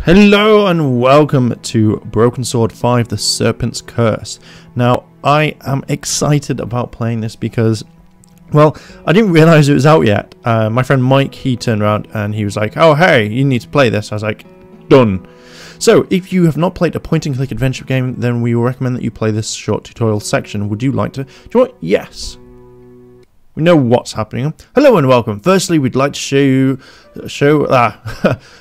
Hello and welcome to Broken Sword 5 The Serpents Curse. Now, I am excited about playing this because, well, I didn't realise it was out yet. My friend Mike, he turned around and he was like, oh hey, you need to play this. I was like, done. So, if you have not played a point-and-click adventure game, then we will recommend that you play this short tutorial section. Would you like to? Do you know what? Yes. We know what's happening. Hello and welcome. Firstly, we'd like to show you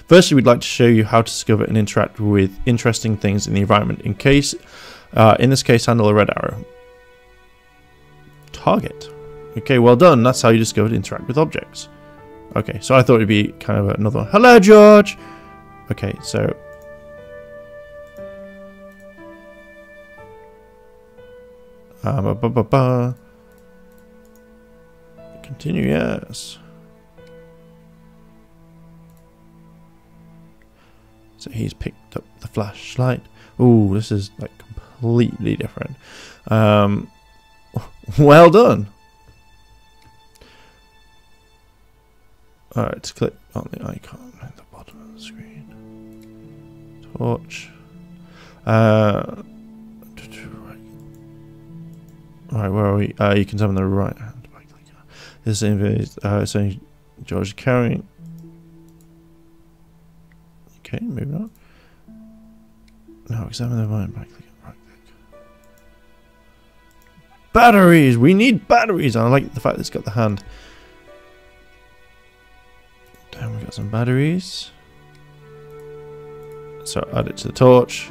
Firstly, we'd like to show you how to discover and interact with interesting things in the environment. In this case, handle a red arrow. Target. Okay, well done. That's how you discover to interact with objects. Okay, so I thought it'd be kind of another one. Hello, George. Okay, so continue, yes. So he's picked up the flashlight. Ooh, this is like completely different. Well done. Alright, click on the icon at the bottom of the screen. Torch. Right. Alright, where are we? You can tell on the right hand. This is saying George is carrying. Okay, moving on. Now examine the mind by clicking right click. Batteries! We need batteries! I like the fact that it's got the hand. Damn, we got some batteries. So add it to the torch.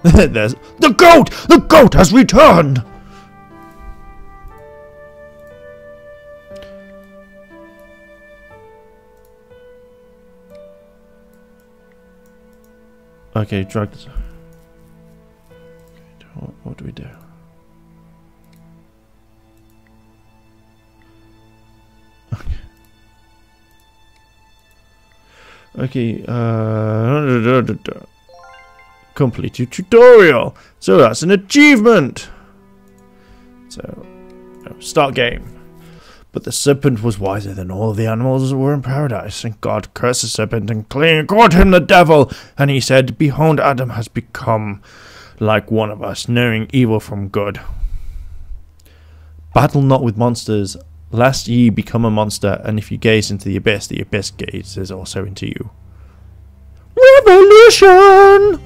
There's the goat! The goat has returned! Okay, drugs. Okay, what do we do? Okay, complete your tutorial. So that's an achievement. So, start game. But the serpent was wiser than all the animals that were in paradise, and God cursed the serpent and called him the devil. And he said, behold, Adam has become like one of us, knowing evil from good. Battle not with monsters, lest ye become a monster, and if you gaze into the abyss gazes also into you. Revolution!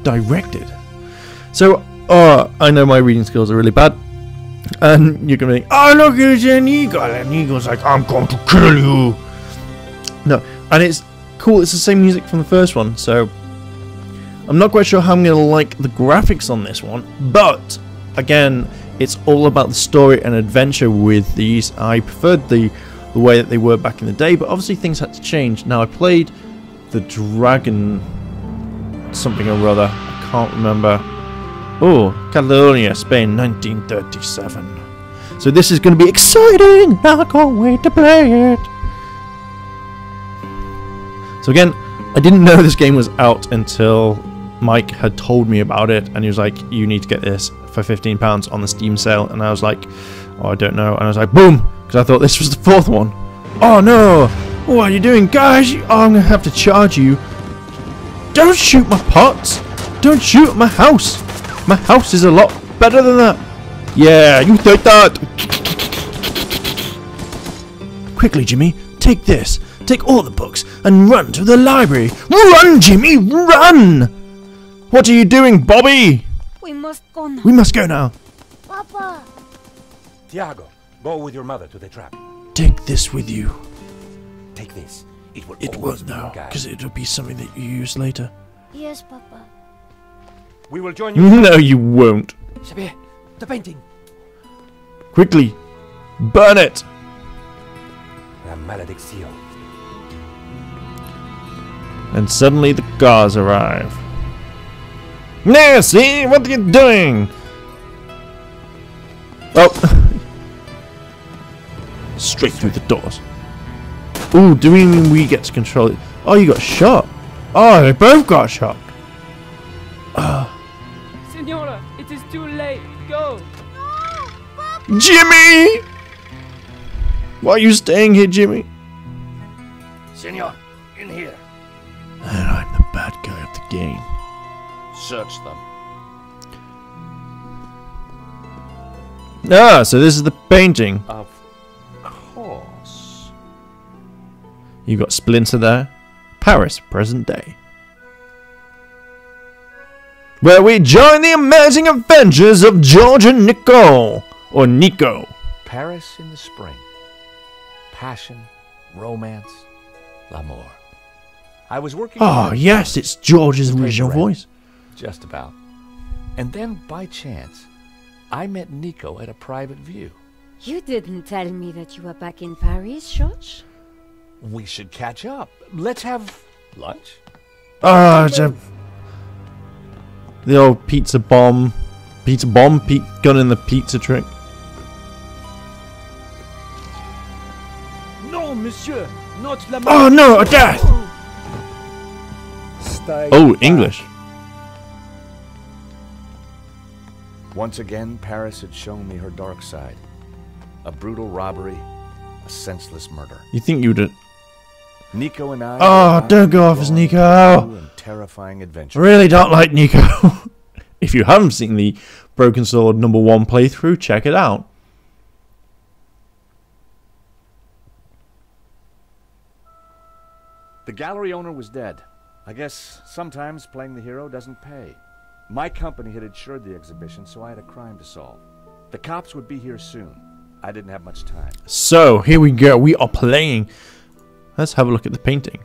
Directed. So, I know my reading skills are really bad, and you're gonna be like, oh look, it's an eagle, and the eagle's like, I'm going to kill you. No, and it's cool, it's the same music from the first one, so I'm not quite sure how I'm gonna like the graphics on this one, but again, it's all about the story and adventure with these. I preferred the way that they were back in the day, but obviously things had to change. Now I played the Dragon something or other, I can't remember. Oh, Catalonia, Spain, 1937. So this is going to be exciting! I can't wait to play it! So again, I didn't know this game was out until Mike had told me about it, and he was like, you need to get this for £15 on the Steam sale, and I was like, oh, I don't know, and I was like, boom! Because I thought this was the fourth one. Oh no! What are you doing, guys? Oh, I'm going to have to charge you. Don't shoot my pots! Don't shoot at my house! My house is a lot better than that. Yeah, you take that. Quickly, Jimmy, take this. Take all the books and run to the library. Run, Jimmy, run! What are you doing, Bobby? We must go now. We must go now. Papa. Tiago, go with your mother to the trap. Take this with you. Take this. It won't now, because it'll be something that you use later. Yes, Papa. We will join you. No, you won't. Xavier, the painting. Quickly, burn it. La malédiction. And suddenly the guards arrive. Nancy, what are you doing? Oh. Straight through the doors. Ooh, do we mean we get to control it? Oh, you got shot. Oh, they both got shot. Senora, it is too late. Go. Jimmy! Why are you staying here, Jimmy? Senor, in here. And I'm the bad guy of the game. Search them. Ah, so this is the painting. Of course. You've got Splinter there. Paris, present day. Where we join the amazing adventures of George and Nico. Or Nico. Paris in the spring. Passion, romance, l'amour. I was working... Oh, yes, it's George's original voice. Just about. And then, by chance, I met Nico at a private view. You didn't tell me that you were back in Paris, George? We should catch up. Let's have lunch. Ah, the old pizza bomb. Pizza bomb? Gun in the pizza trick. No, monsieur, not la Oh no, a death! Oh, English. Once again, Paris had shown me her dark side. A brutal robbery, a senseless murder. You think you would... Nico and I... Oh, don't go off as Nico. And terrifying adventure. Really don't like Nico. If you haven't seen the Broken Sword #1 playthrough, check it out. The gallery owner was dead. I guess sometimes playing the hero doesn't pay. My company had insured the exhibition, so I had a crime to solve. The cops would be here soon. I didn't have much time. So, here we go. We are playing. Let's have a look at the painting.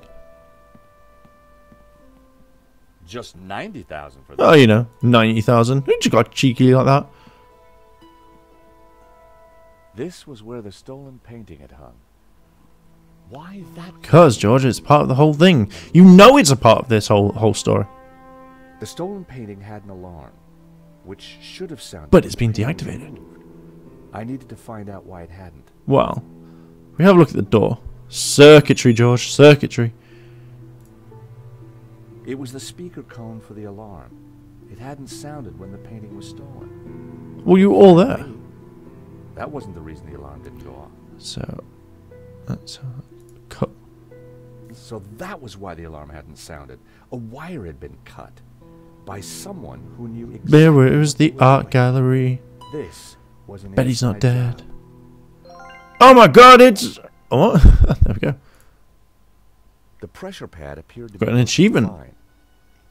Just 90,000 for Oh, you know, 90,000. Who just got cheeky like that? This was where the stolen painting had hung. Why that? Because, George, it's part of the whole thing. You know it's a part of this whole story. The stolen painting had an alarm, which should have sounded. But it's been deactivated. I needed to find out why it hadn't. Well, we have a look at the door. Circuitry, George. Circuitry. It was the speaker cone for the alarm. It hadn't sounded when the painting was stolen. Were you all there? That wasn't the reason the alarm didn't go off. So, let's cut. So that was why the alarm hadn't sounded. A wire had been cut by someone who knew exactly. There was the art gallery. This was an Betty's not inside dead. job. Oh my God! It's what? There we go. The pressure pad appeared to Got be an achievement. fine,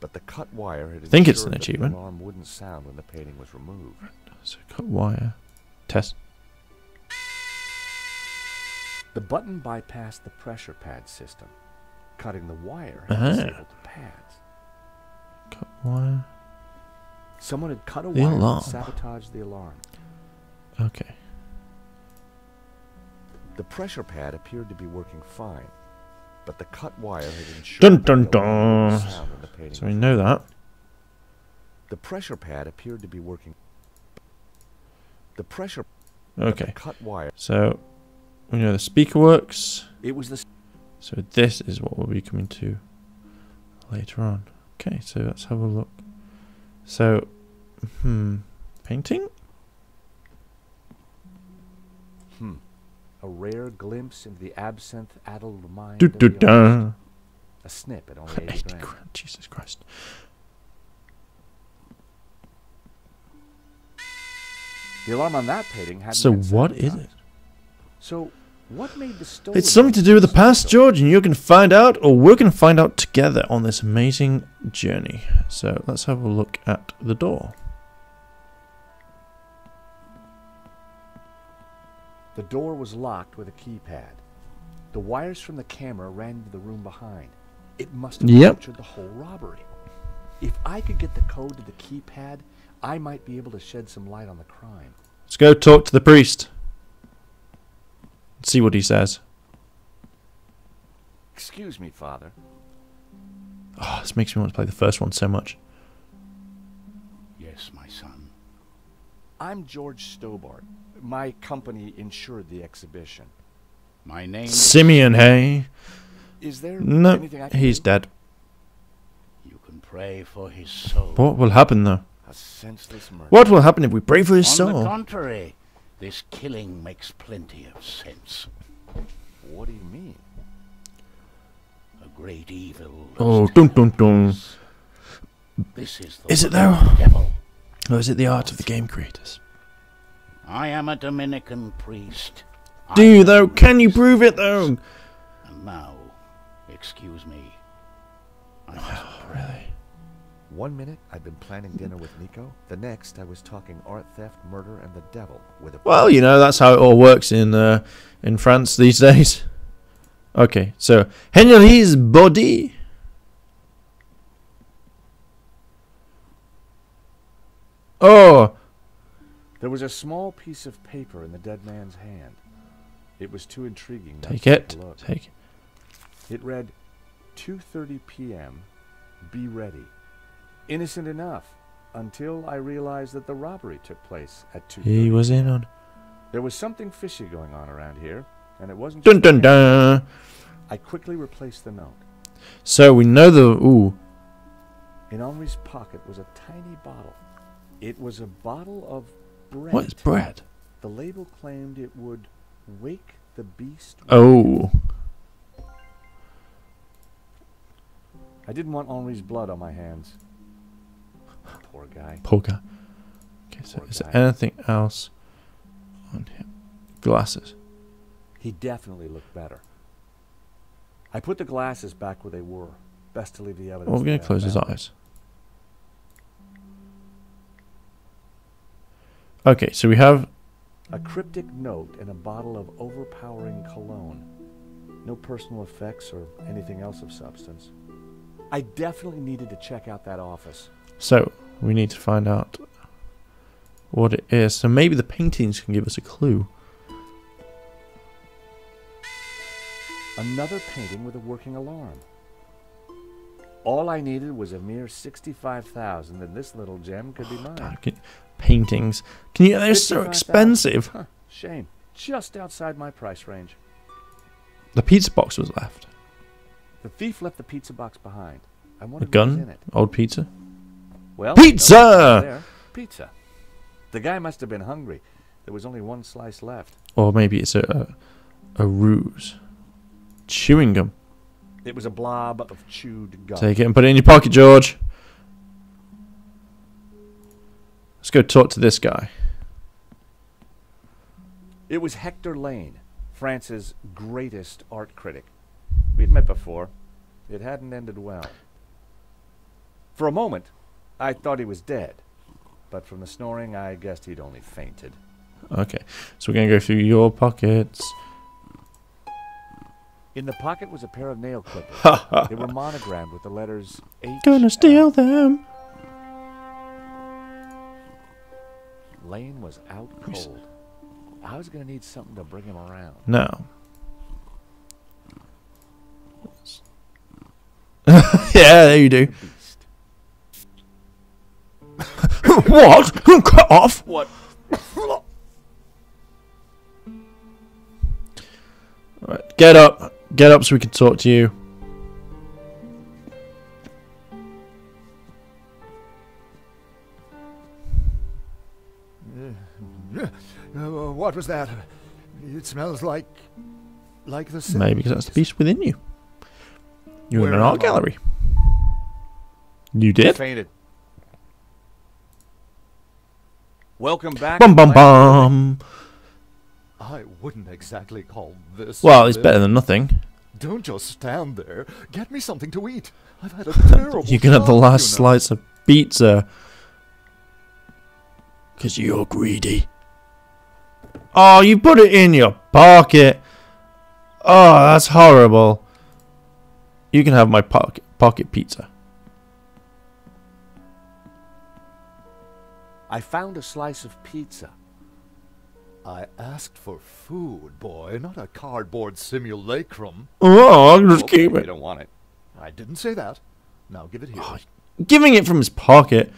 but the cut wire had Think it's ensured an that achievement. The alarm wouldn't sound when the painting was removed. So cut wire. Test. The button bypassed the pressure pad system. Cutting the wire Ah. had disabled the pads. Cut wire. Someone had cut a The wire alarm. and sabotaged the alarm. Okay. The pressure pad appeared to be working fine, but the cut wire had ensured Dun that dun the alarm wouldn't dun. sound when the painting So we was know that. The pressure pad appeared to be working. The pressure. but the Okay. cut wire. So we know the speaker works. It was the. So this is what we'll be coming to later on. Okay, so let's have a look. So, painting? A rare glimpse into the absinthe-addled mind Do of do the artist. da. A snip at only 80 80 grand. grand. Jesus Christ. The alarm on that painting hadn't So been what is it? sabotaged. So what made the stolen? It's something to do with the past, George, and you can find out, or we're going to find out together on this amazing journey. So let's have a look at the door. The door was locked with a keypad. The wires from the camera ran into the room behind. It must have Yep. captured the whole robbery. If I could get the code to the keypad, I might be able to shed some light on the crime. Let's go talk to the priest. See what he says. Excuse me, Father. Oh, this makes me want to play the first one so much. Yes, my son. I'm George Stobart. My company insured the exhibition. My name Simeon, hey? Is there No, anything I can he's do? dead. You can pray for his soul. What will happen, though? A senseless murder. What will happen if we pray for his On the soul? contrary, this killing makes plenty of sense. What do you mean? great evil. Oh, dun dun dun. This is the Is it work of though? the devil. Or is it the art of the game creators? I am a Dominican priest. Do I you know though? Can you these prove it things. though? And now, excuse me. I must Oh, really? One minute I'd been planning dinner with Nico. The next I was talking art theft, murder, and the devil with a... Well, you know, that's how it all works in France these days. Okay, so Henry's body. Oh, There was a small piece of paper in the dead man's hand. It was too intriguing not take to it. take a look. Take it. It read, 2:30 p.m. Be ready. Innocent enough, until I realized that the robbery took place at 2:30. He was in on. There was something fishy going on around here, and it wasn't Dun just dun me. dun. I quickly replaced the note. So we know the. Ooh. In Henri's pocket was a tiny bottle. It was a bottle of bread. What is bread? The label claimed it would wake the beast. Oh. I didn't want Henri's blood on my hands. Poor guy. Poor guy. Okay, so Poor is guy. there anything else on him? Glasses. He definitely looked better. I put the glasses back where they were. Best to leave the evidence. Well, we're going that to I close his found. eyes. Okay, so we have. A cryptic note in a bottle of overpowering cologne. No personal effects or anything else of substance. I definitely needed to check out that office. So we need to find out what it is. So maybe the paintings can give us a clue. Another painting with a working alarm. All I needed was a mere 65,000, and this little gem could be mine. Paintings. Can you? They're so 55,000. expensive. Huh, shame. Just outside my price range. The pizza box was left. The thief left the pizza box behind. I A wondered what was in gun. it. Old pizza. Well, Pizza! no one's there. Pizza. The guy must have been hungry. There was only one slice left. Or maybe it's a ruse. Chewing gum. It was a blob of chewed gum. Take it and put it in your pocket, George. Let's go talk to this guy. It was Hector Lane, France's greatest art critic. We'd met before. It hadn't ended well. For a moment, I thought he was dead. But from the snoring, I guessed he'd only fainted. Okay, so we're going to go through your pockets. In the pocket was a pair of nail clippers. They were monogrammed with the letters H. Gonna steal them. Lane was out cold. I was going to need something to bring him around. No. Yeah, there you do. Beast. What? Cut off? What? Right, get up. Get up so we can talk to you. What was that? It smells like the scent. Maybe because that's the beast within you. You're in Where an art am I? gallery. You did? Fainted. Welcome back. Bum bum Lane. bum. I wouldn't exactly call this. Well, it's better than nothing. Don't just stand there. Get me something to eat. I've had a terrible. You can have the time, last you know. slice of pizza. Because you're greedy. Oh, you put it in your pocket. Oh, that's horrible. You can have my pocket pizza. I found a slice of pizza. I asked for food, boy, not a cardboard simulacrum. Oh, I'll just Okay, keep you it. don't want it. I didn't say that. Now give it here. Oh, giving it from his pocket.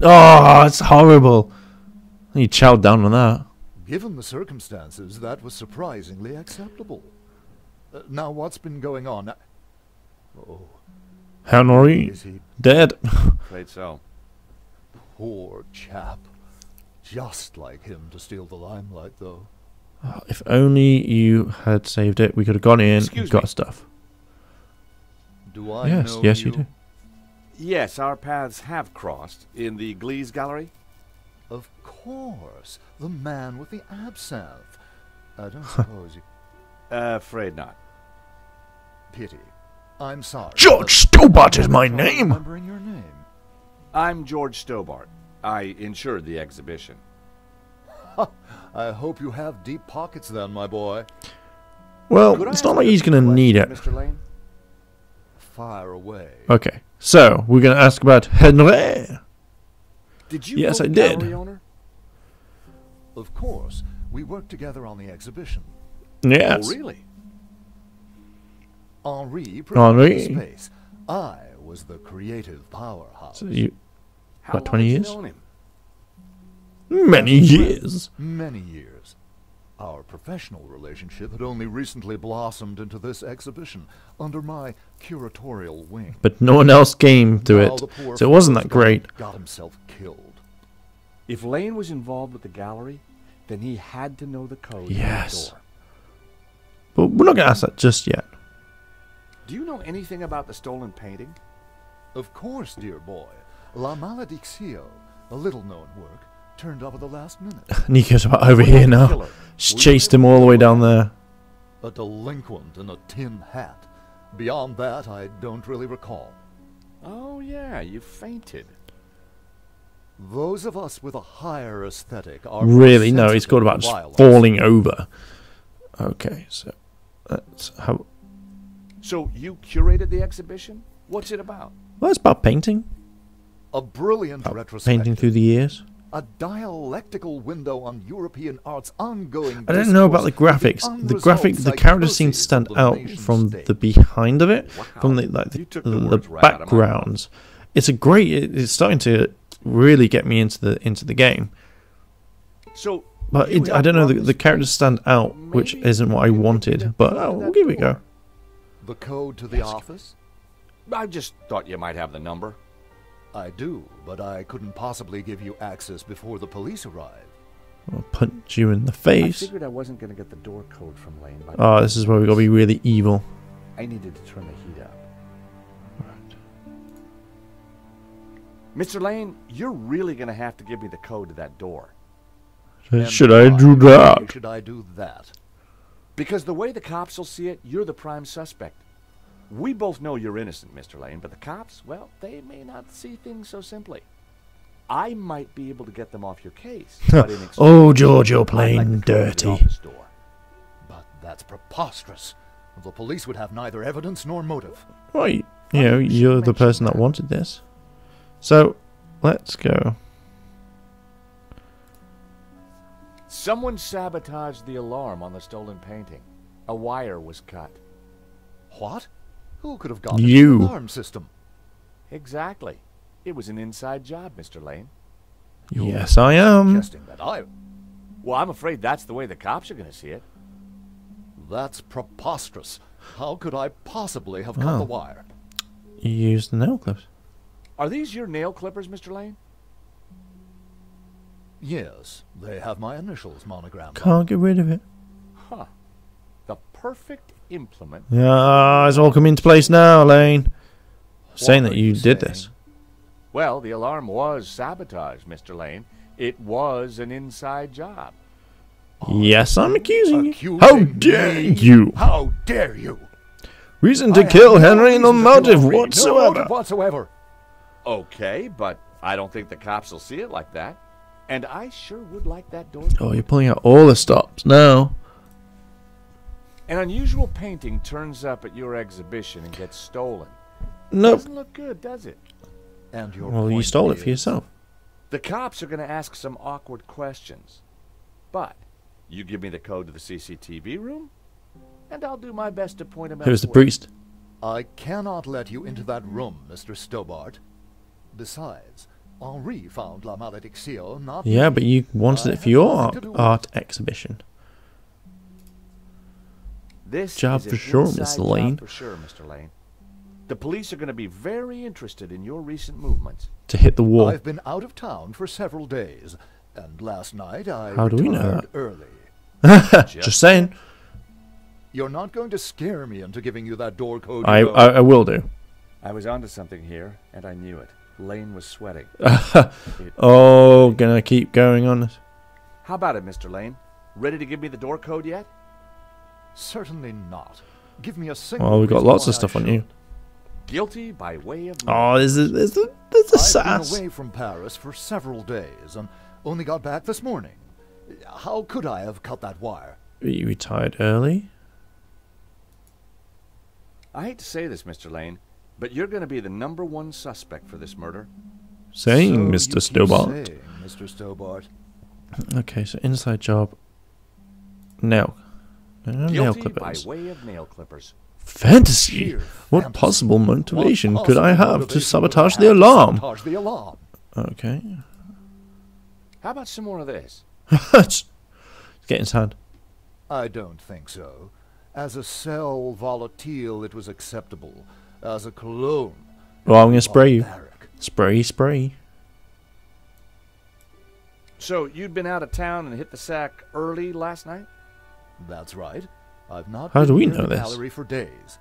Oh, it's horrible. You chowed down on that. Given the circumstances, that was surprisingly acceptable. Now, what's been going on? Oh, Henry, is he dead. Afraid so. poor chap? Just like him to steal the limelight, though. Oh, if only you had saved it, we could have gone in and Excuse got me. stuff. Do I Yes, know yes, you do. Yes, our paths have crossed in the Glee's Gallery. Of course, the man with the absinthe. I don't suppose you... Afraid not. Pity. I'm sorry. George Stobart is my name. Remembering your name. I'm George Stobart. I insured the exhibition. I hope you have deep pockets then, my boy. Well, Could I it's ask not like you a he's few going to need it. questions, Mr. Lane? Fire away. Okay, so we're going to ask about Henry. Did you Yes, know I the did. gallery owner? Of course, we worked together on the exhibition. Yes. Oh, really? Henri provided Henri. the space. I was the creative powerhouse. So you, How About long 20 have you years? known him? many years. Many years. Our professional relationship had only recently blossomed into this exhibition under my curatorial wing. But no one else came to Now it, the poor so it wasn't that first great. Got himself killed. If Lane was involved with the gallery, then he had to know the code to Yes. the door. But we're not going to ask that just yet. Do you know anything about the stolen painting? Of course, dear boy. La Maledictio, a little-known work, turned up at the last minute. Nico's about over here now. Killer. She's chased him all the way down there. A delinquent in a tin hat. Beyond that, I don't really recall. Oh, yeah, you fainted. Those of us with a higher aesthetic are Really? more No, it's got sensitive about to just violence. falling over. Okay, so that's how. So you curated the exhibition? What's it about? Well, it's about painting. A brilliant About retrospective. painting through the years. A dialectical window on European art's ongoing I don't know about the discourse graphics. with The characters seem to psychoses stand of the out nation from state. the behind of it, Wow, from the like you took the the words right out of my mouth. backgrounds. It's a great. It's starting to really get me into the game. So, But you I helped don't know. run The this characters stand out, which Maybe isn't what I you could wanted. get But through to we'll that give it a go. door. The code to the office? I just thought you might have the number. I do, but I couldn't possibly give you access before the police arrive. I'll punch you in the I face. figured I wasn't going to get the door code from Lane, but Oh, this is where we got to be really evil. I needed to turn the heat up. Mr. Lane, you're really going to have to give me the code to that door. And Should I do why that? should I do that? Because the way the cops will see it, you're the prime suspect. We both know you're innocent, Mr. Lane, but the cops, well, they may not see things so simply. I might be able to get them off your case. But in exchange, Oh, George, you're I'd like playing the code to the dirty. office door. But that's preposterous. The police would have neither evidence nor motive. Well, you know, you should you're the mention person that that. wanted this. So, let's go. Someone sabotaged the alarm on the stolen painting. A wire was cut. What? Who could have gotten You. the alarm system? Exactly. It was an inside job, Mr. Lane. Yes, I am. Suggesting that I... Well, I'm afraid that's the way the cops are going to see it. That's preposterous. How could I possibly have cut Oh. the wire? You used the nail clips. Are these your nail clippers, Mr. Lane? Yes, they have my initials monogrammed. Can't get rid of it. Huh. The perfect implement. Ah, it's all come into place now, Lane. Saying What that are you you did saying? this. Well, the alarm was sabotaged, Mr. Lane. It was an inside job. Yes, I'm accusing you. Accusing How dare me? you? How dare you? Reason I to have kill no Henry, no reason to kill motive Henry, whatsoever. No motive whatsoever. Okay, but I don't think the cops will see it like that. And I sure would like that door. Oh, you're pulling out all the stops now. An unusual painting turns up at your exhibition and gets stolen. Nope. Doesn't look good, does it? And your Well, you point stole it for is- yourself. The cops are going to ask some awkward questions. But you give me the code to the CCTV room, and I'll do my best to point them out. Who's the for you. priest? I cannot let you into that room, Mr. Stobart. Besides, Henri found La Maledictio not... Yeah, me. but you wanted I it for had your nothing to do with art exhibition. This Job is for an sure, inside Mr. job Lane. For sure, Mr. Lane. The police are going to be very interested in your recent movements. To hit the wall. I've been out of town for several days, and last night I How do we know retired that? early. Just saying. You're not going to scare me into giving you that door code. I you know. will do. I was onto something here, and I knew it. Lane was sweating. Oh, gonna keep going on this? How about it, Mr. Lane? Ready to give me the door code yet? Certainly not. Give me a single Well, we've got reason lots why of stuff I on you. Guilty by way of... Oh, there's a I've sass. been away from Paris for several days and only got back this morning. How could I have cut that wire? You retired early? I hate to say this, Mr. Lane, but you're going to be the #1 suspect for this murder. Saying, So Mr. you keep Stobart. saying, Mr. Stobart. Okay, so inside job. Nail. Nail Guilty clippers. by way of nail clippers. Fantasy. Sheer What fantasy. possible motivation What could I possible have to motivation sabotage would I the have to alarm? sabotage the alarm? Okay. How about some more of this? It's getting his hand. I don't think so. As a cell volatile, it was acceptable. As a cologne, Well, I'm going to spray you. barbaric. Spray, spray. So, you'd been out of town and hit the sack early last night? That's right. I've not How been do we near know the this? gallery for days.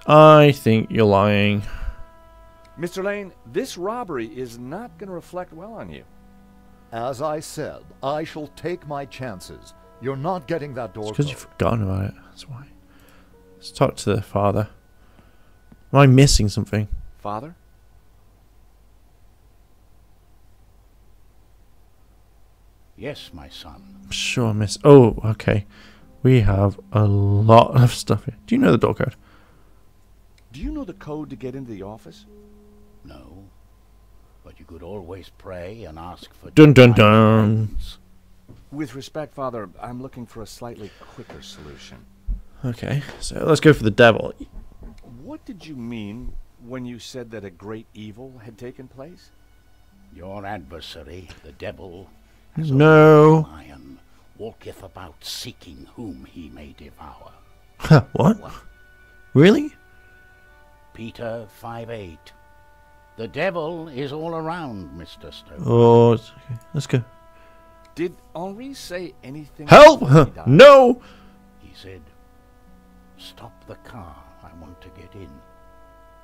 I think you're lying. Mr. Lane, this robbery is not going to reflect well on you. As I said, I shall take my chances. You're not getting that door It's because code. you've forgotten about it. That's why. Let's talk to the father. Am I missing something? Father? Yes, my son. I'm sure I missed. Oh, okay. We have a lot of stuff here. Do you know the door code? Do you know the code to get into the office? No. But you could always pray and ask for Dun dun divine dun. guidance. With respect, Father, I'm looking for a slightly quicker solution. Okay, so let's go for the devil. What did you mean when you said that a great evil had taken place? Your adversary, the devil, as a No. lion, walketh about seeking whom he may devour. What? Really? Peter 5:8. The devil is all around, Mr. Stone. Oh, it's okay. Let's go. Did Henri say anything? Help! before he died? No! He said, "Stop the car. I want to get in."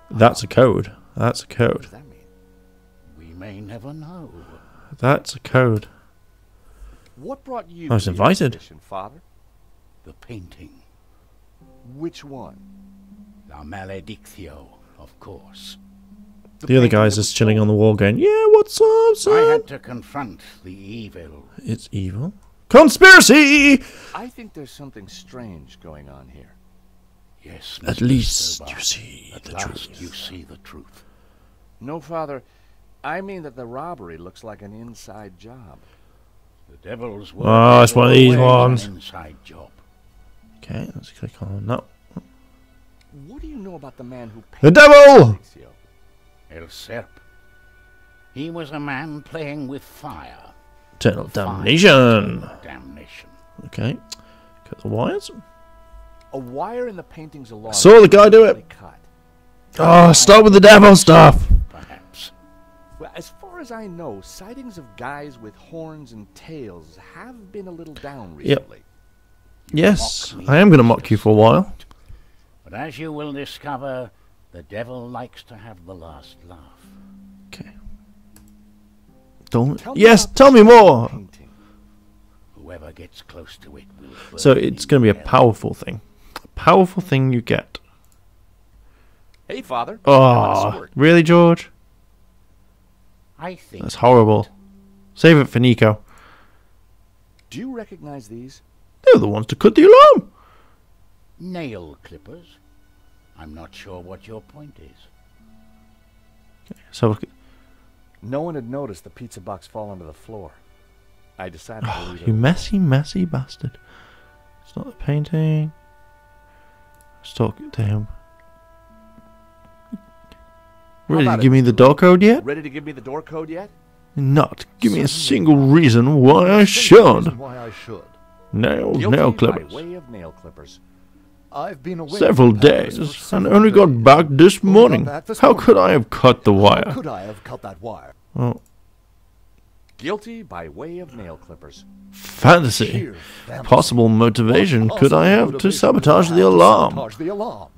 That's a code. That's a What code. does that mean? We may never know. That's a code. What brought you I was to the invited. exhibition, Father? The painting. Which one? La Maledictio, of course. The other painting guy's that was just chilling on the stolen. wall going, yeah, what's up, I son? had to confront the evil. It's evil. Conspiracy! I think there's something strange going on here. Yes, At Mr. least Stobart. you see At the last truth. you see the truth. No, Father. I mean that the robbery looks like an inside job. The devil's work Oh, is it's one of these always ones. an inside job. Okay, let's click on that. What do you know about the man who The painted devil! Alexio? El Serp. He was a man playing with fire. Eternal Fire, damnation. eternal damnation. Okay. Cut the wires. A wire in the painting's alarm. Saw the guy do it. was cut. Oh, stop with the devil stuff. Perhaps. Well, as far as I know, sightings of guys with horns and tails have been a little down Yep. recently. Yes, Mock me, I am going to Mr. mock you for a while. Stobart. But as you will discover, the devil likes to have the last laugh. Okay. Don't. Tell me Yes, about tell me this more. painting. Whoever gets close to it will burn So it's going to be a in hell. powerful thing. A powerful thing you get. Hey, Father. how about a Oh, sword? really, George? I think That's horrible. Save it for Nico. Do you recognize these? They're the ones to cut the alarm. nail clippers. I'm not sure what your point is. So No one had noticed the pizza box fall onto the floor. I decided to leave it. you messy, messy bastard. It's not the painting. Let's talk to him. Ready to about give it, me the Mr. door code yet? Ready to give me the door code yet? Not give me a Certainly. single reason why I Single should. reason why I should. Nail Guilty clippers. by way of nail clippers. I've been away Several from Paris days for and several only got days. back this Only got morning. back this How morning. could I have cut the How wire? could I have cut that wire? Oh, Guilty by way of nail clippers. fantasy. Sheer fantasy. Possible motivation What could I possible have to motivation sabotage could I the have to alarm? sabotage the alarm?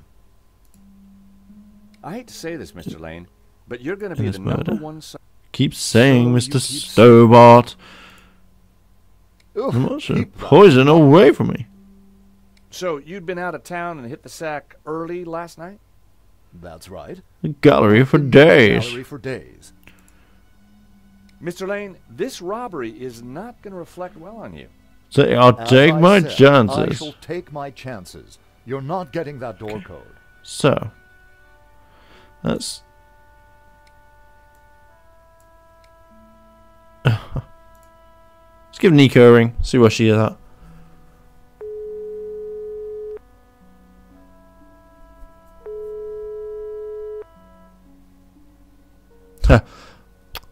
I hate to say this, Mr. Lane, but you're going to In be this the number murder. one. Keep saying, So Mr. you keep Stobart. Oof, I'm not sure. keep that. Poison away from me. So you'd been out of town and hit the sack early last night? That's right. The gallery for In the days. Gallery for days. Mr. Lane, this robbery is not going to reflect well on you. So I'll As take I my said, I chances. shall take my chances. You're not getting that door code. So let's let's give Nico a ring. See where she is at.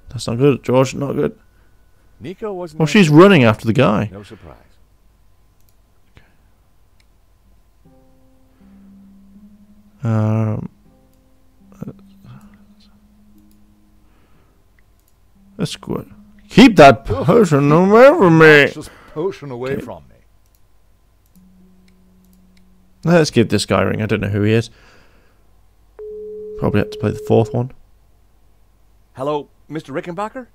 That's not good, George. Not good. Nico wasn't. Well, there. she's running after the guy. No surprise. Let's go. Keep that potion away from me. Just potion away Okay. from me. Let's give this guy a ring. I don't know who he is. Probably have to play the fourth one. Hello, Mr. Rickenbacker?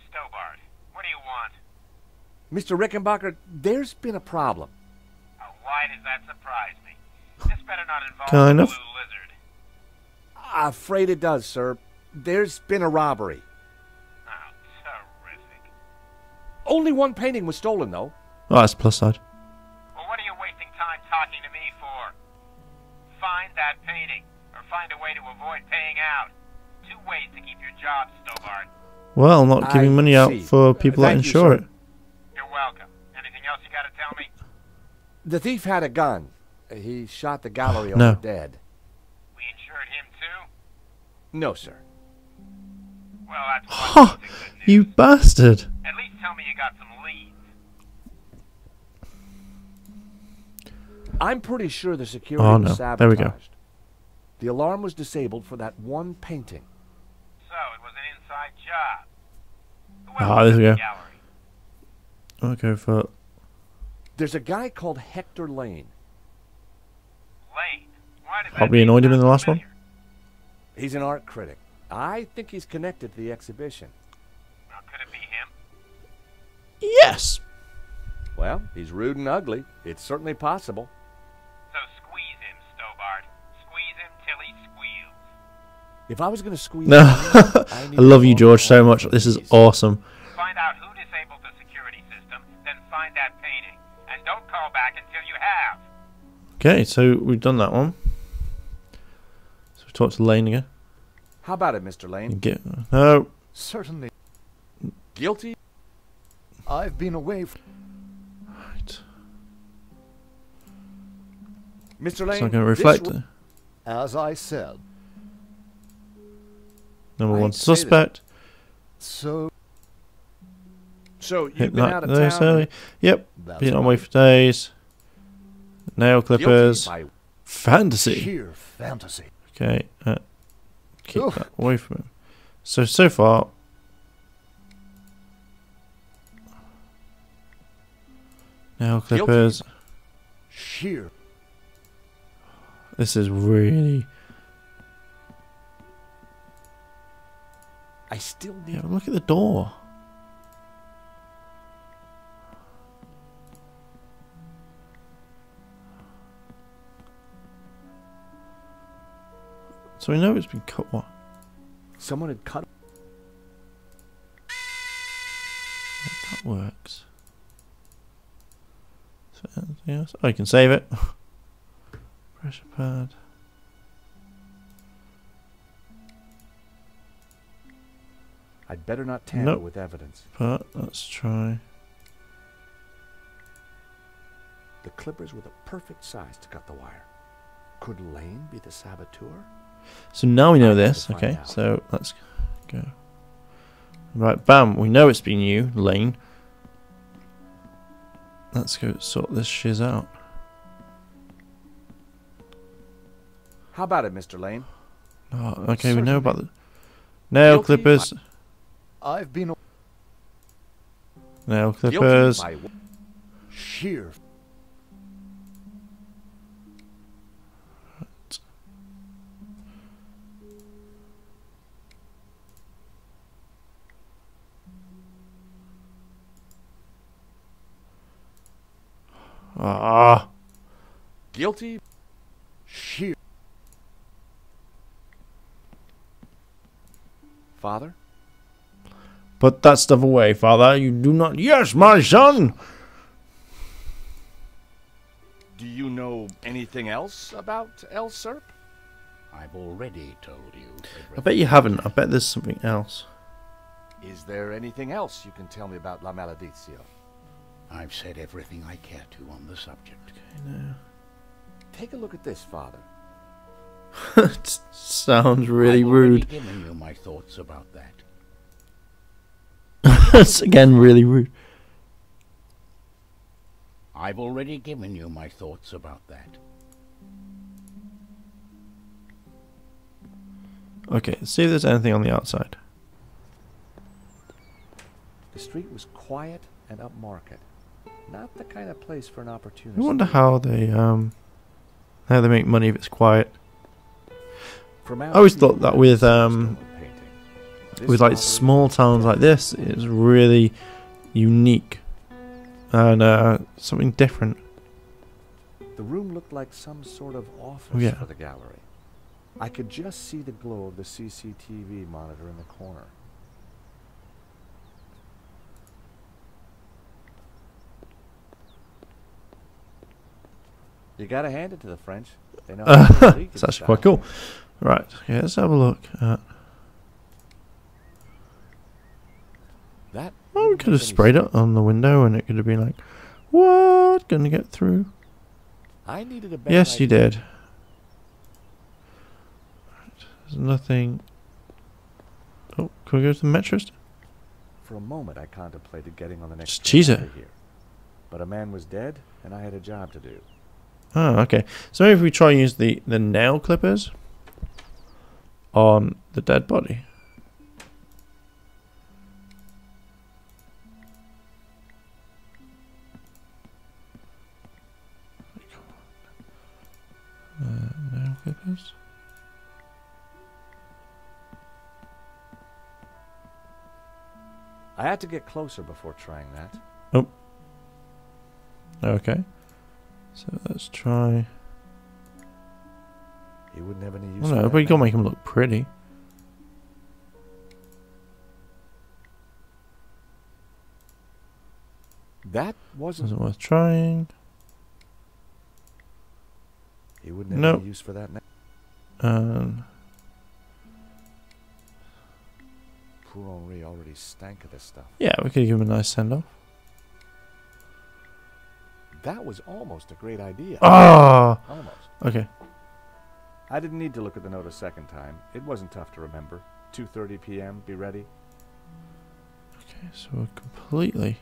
Stobart, what do you want? Mr. Rickenbacker, there's been a problem. Why does that surprise me? This better not involve Kind the of. blue lizard. Afraid it does, sir. There's been a robbery. Oh, terrific. Only one painting was stolen, though. Oh, that's the plus side. Well, what are you wasting time talking to me for? Find that painting, or find a way to avoid paying out. 2 ways to keep your job, Stobart. Well, I'm not giving I money out see. for people that Thank you, insure sir. it. You're welcome. Anything else you gotta tell me? The thief had a gun. He shot the gallery No. owner dead. We insured him too? No, sir. Well, that's Ha! one piece of good news. You bastard! At least tell me you got some leads. I'm pretty sure the security Oh, was no. sabotaged. There we go. The alarm was disabled for that one painting. So, it was an inside job. Who Ah, else there was we in go. the gallery? I'll go for. There's a guy called Hector Lane. Lane. Why does that Probably name annoyed him in sound the last one. familiar? He's an art critic. I think he's connected to the exhibition. Well, could it be him? Yes! Well, he's rude and ugly. It's certainly possible. So squeeze him, Stobart. Squeeze him till he squeals. If I was going to squeeze No. him in, I need love you, all George, so four much. of This is these. awesome. Find out who disabled the security system, then find that painting. And don't call back until you have. Okay, so we've done that one. So we talked to Lane again. How about it, Mr. Lane? Get, no. Certainly. Guilty? I've been away from... Right. Mr. It's Lane, not going to this reflect ro- it. As I said. Number I one hate to say this. suspect. So... So, you've Hit been that out of there, town. Sally. Yep. That's Been on right. way for days. Nail Guilty clippers. by Fantasy. Sheer fantasy. Okay. Keep Oof. that away from him. So far. Nail Guilty. clippers. Sheer. This is really. I still need... Yeah, look at the door. So we know it's been cut. What? Someone had cut... That works. So anything else? Oh, you can save it. Pressure pad. I'd better not tamper Nope. with evidence. But let's try. The clippers were the perfect size to cut the wire. Could Lane be the saboteur? So now we know I need this. to find Okay, out. so let's go. Right, bam. We know it's been you, Lane. Let's go sort this shiz out. How about it, Mr. Lane? Oh, okay, we know Certainly. about the nail Guilty clippers. I've been... Nail Guilty clippers. by... Sheer... Ah. Guilty? Sheer. Father? Put that stuff away, father. You do not. Yes, my son! Do you know anything else about El Serp? I've already told you I bet you haven't. I bet there's something else. Is there anything else you can tell me about La Maledizio? I've said everything I care to on the subject. Take a look at this, Father. It sounds really I've already rude. given you my thoughts about that. It's again really rude. I've already given you my thoughts about that. Okay, let's see if there's anything on the outside. The street was quiet and upmarket. Not the kind of place for an opportunist. I wonder how they make money if it's quiet. I always thought that with like small towns like this, it's really unique and something different. The room looked like some sort of office Oh, yeah. for the gallery. I could just see the glow of the CCTV monitor in the corner. You gotta hand it to the French. They know how to leak It's this actually quite stuff. cool. Right, yeah, let's have a look at... That Oh, we could have sprayed it on the window and it could have been like, what? Gonna get through? I needed a better Yes, you idea. did. Right, there's nothing... Oh, can we go to the metro station? For a moment, I contemplated getting on the next Just train cheese out it. of here. But a man was dead, and I had a job to do. Oh, okay. So maybe if we try and use the nail clippers on the dead body. Nail clippers. I had to get closer before trying that. Okay. So let's try... He wouldn't have any use Oh for no, that but you gotta now. make him look pretty. That wasn't... Wasn't worth trying. He wouldn't have Nope. any use for that now. And Poor Henri already stank of this stuff. yeah, we could give him a nice send off. That was almost a great idea. Ah, Almost. okay. I didn't need to look at the note a second time. It wasn't tough to remember. 2:30 p.m. Be ready. Okay, so we're completely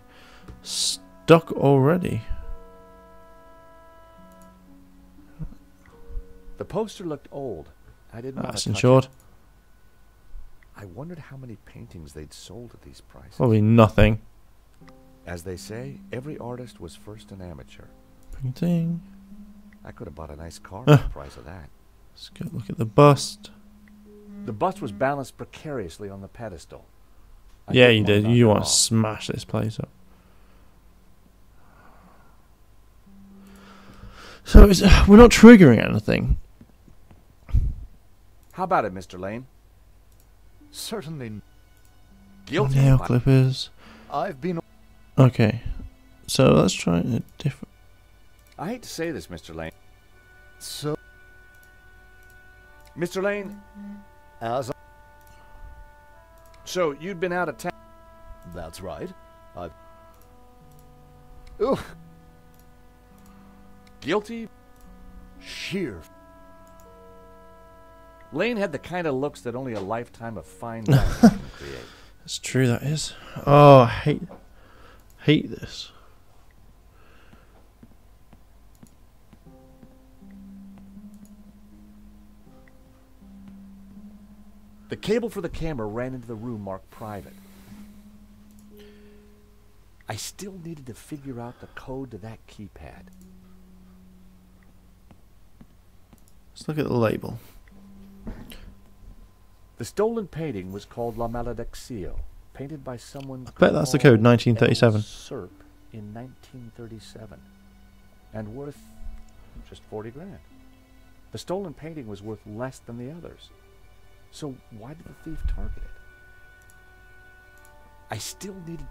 stuck already. The poster looked old. I didn't want That's to touch insured. it. I wondered how many paintings they'd sold at these prices. Probably nothing. As they say, every artist was first an amateur. Painting. I could have bought a nice car for the price of that. Let's get a look at the bust. The bust was balanced precariously on the pedestal. I Yeah, didn't you want to did. knock You it want to off. smash this place up. So we're not triggering anything. How about it, Mr. Lane? Certainly. Guilty? Nail My- clippers. I've been. Okay. So let's try a different... I hate to say this, Mr. Lane. So, Mr. Lane, as. so you'd been out of town. That's right. I've. Ooh, Guilty? sheer. Lane had the kind of looks that only a lifetime of fine dining can create. It's true, that is. Oh, I hate this. The cable for the camera ran into the room marked private. I still needed to figure out the code to that keypad. Let's look at the label. The stolen painting was called La Malediccio, painted by someone I bet that's the called code, 1937. El Serp in 1937. and worth just 40 grand. The stolen painting was worth less than the others. So why did the thief target it? I still needed...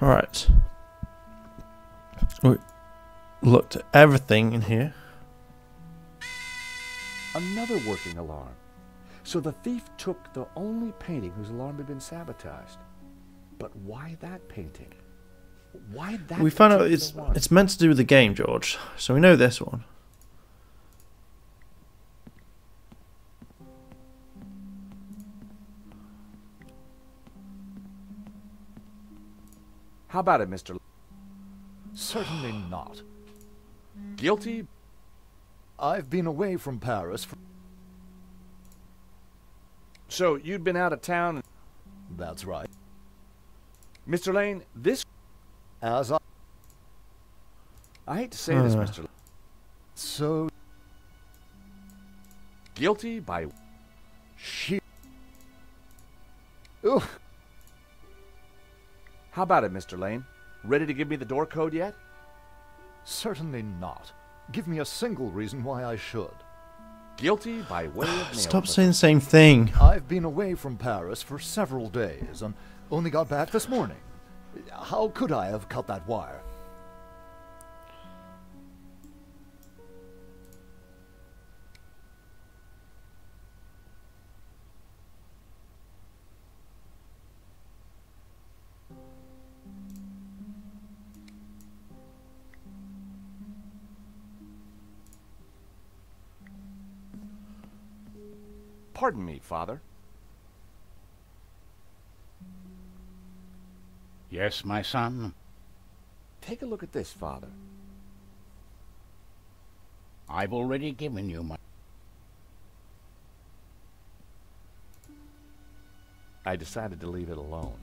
Alright. We looked at everything in here. Another working alarm. So the thief took the only painting whose alarm had been sabotaged. But why that painting? Why that? We found out particular one? it's meant to do with the game, George. So we know this one. How about it, Mr. Certainly not. Guilty? I've been away from Paris for... So you'd been out of town? That's right. Mr. Lane, this... As I hate to say this, Mr. Lane. So... Guilty by... She... Ugh. How about it, Mr. Lane? Ready to give me the door code yet? Certainly not. Give me a single reason why I should. Guilty by way of mail. Stop saying the same thing. I've been away from Paris for several days and only got back this morning. How could I have cut that wire? Pardon me, Father. Yes, my son. Take a look at this, Father. I've already given you my... I decided to leave it alone.